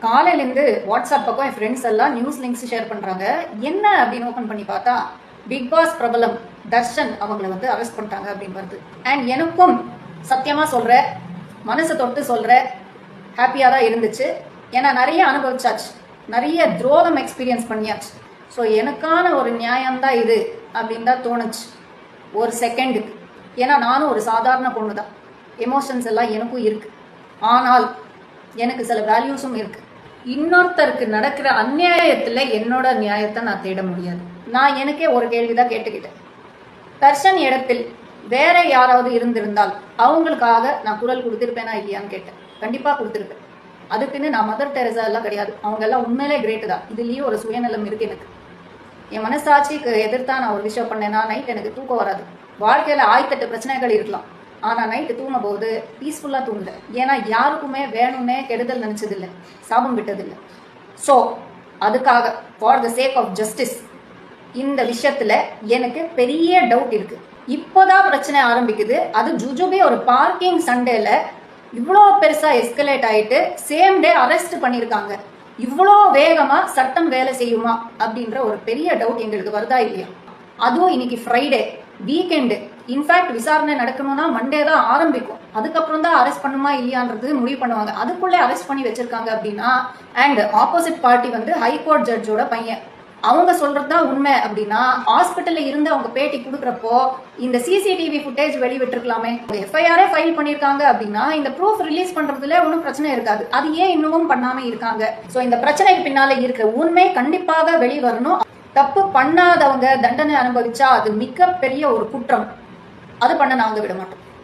காலையிலேருந்து வாட்ஸ்அப் பக்கம் என் ஃப்ரெண்ட்ஸ் எல்லாம் நியூஸ் லிங்க்ஸ் ஷேர் பண்ணுறாங்க. என்ன அப்படின்னு ஓப்பன் பண்ணி பார்த்தா பிக் பாஸ் பிரபலம் தர்ஷன் அவங்களை வந்து அரெஸ்ட் பண்ணிட்டாங்க அப்படின்னு வருது. அண்ட் எனக்கும் சத்தியமாக சொல்கிற, மனசை தொட்டு சொல்கிற, ஹாப்பியாக தான் இருந்துச்சு. ஏன்னா நிறைய அனுபவிச்சாச்சு, நிறைய துரோகம் எக்ஸ்பீரியன்ஸ் பண்ணியாச்சு. ஸோ எனக்கான ஒரு நியாயம்தான் இது அப்படின்னு தான் தோணுச்சு ஒரு செகண்டுக்கு. ஏன்னா நானும் ஒரு சாதாரண பொண்ணு தான், எமோஷன்ஸ் எல்லாம் எனக்கும் இருக்குது. ஆனால் எனக்கு சில வேல்யூஸும் இருக்குது. இன்னொருத்தருக்கு நடக்கிற அநியாயத்தில் என்னோட நியாயத்தை நான் தேட முடியாது. நான் எனக்கே ஒரு கேள்விதான் கேட்டுக்கிட்டேன், தர்ஷன் இடத்தில் வேற யாராவது இருந்திருந்தால் அவங்களுக்காக நான் குரல் கொடுத்துருப்பேனா இல்லையான்னு கேட்டேன். கண்டிப்பாக கொடுத்துருப்பேன். அதுக்குன்னு நான் மதர் டெரேசா எல்லாம் கிடையாது. அவங்க எல்லாம் உண்மையிலே கிரேட்டு தான். இதுலேயும் ஒரு சுயநலம் இருக்கு. எனக்கு என் மனசாட்சிக்கு எதிர்த்தா நான் ஒரு விஷயம் பண்ணேன்னா நைட் எனக்கு தூக்கம் வராது. வாழ்க்கையில் 1008 பிரச்சனைகள் இருக்கலாம், ஆனால் நைட்டு தூங்கும் போது பீஸ்ஃபுல்லாக தூங்குறேன். ஏன்னா யாருக்குமே வேணும்னே கெடுதல் நினச்சதில்லை, சாபம் விட்டதில்லை. ஸோ அதுக்காக for the sake of justice இந்த விஷயத்தில் எனக்கு பெரிய டவுட் இருக்குது. இப்போதான் பிரச்சனை ஆரம்பிக்குது. அது ஜுஜுபே ஒரு பார்க்கிங் சண்டேல இவ்வளோ பெருசாக எஸ்கலேட் ஆகிட்டு சேம் டே அரெஸ்ட் பண்ணியிருக்காங்க. இவ்வளோ வேகமாக சட்டம் வேலை செய்யுமா அப்படின்ற ஒரு பெரிய டவுட் எங்களுக்கு வருதா இல்லையா? அதுவும் இன்னைக்கு ஃப்ரைடே, வீக்கெண்டு. இன்ஃபேக்ட் விசாரணை நடக்கணும்னா மண்டே தான் ஆரம்பிக்கும். அதுக்கப்புறம் தான் அரெஸ்ட் பண்ணுமா இல்லையான்றது முடிவு பண்ணுவாங்க. அதுக்குள்ளே அரெஸ்ட் பண்ணி வச்சிருக்காங்க அப்படின்னா, அண்ட் ஆப்போசிட் பார்ட்டி வந்து ஹைகோர்ட் ஜட்ஜோட பையன், அவங்க சொல்றது தான் உண்மை அப்படின்னா ஹாஸ்பிட்டல்ல இருந்து அவங்க பேட்டி கொடுக்குறப்போ இந்த சிசிடிவி ஃபுட்டேஜ் வெளிவிட்டிருக்கலாமே. எஃப்ஐஆரே ஃபைல் பண்ணியிருக்காங்க அப்படின்னா இந்த ப்ரூஃப் ரிலீஸ் பண்றதுல ஒன்றும் பிரச்சனை இருக்காது. அது ஏன் இன்னமும் பண்ணாம இருக்காங்க? ஸோ இந்த பிரச்சனைக்கு பின்னால இருக்கிற உண்மை கண்டிப்பாக வெளிவரணும். தப்பு பண்ணாதவங்க தண்டனை அனுபவிச்சா அது மிகப்பெரிய ஒரு குற்றம். அது பண்ண நாங்க விட மாட்டோம்.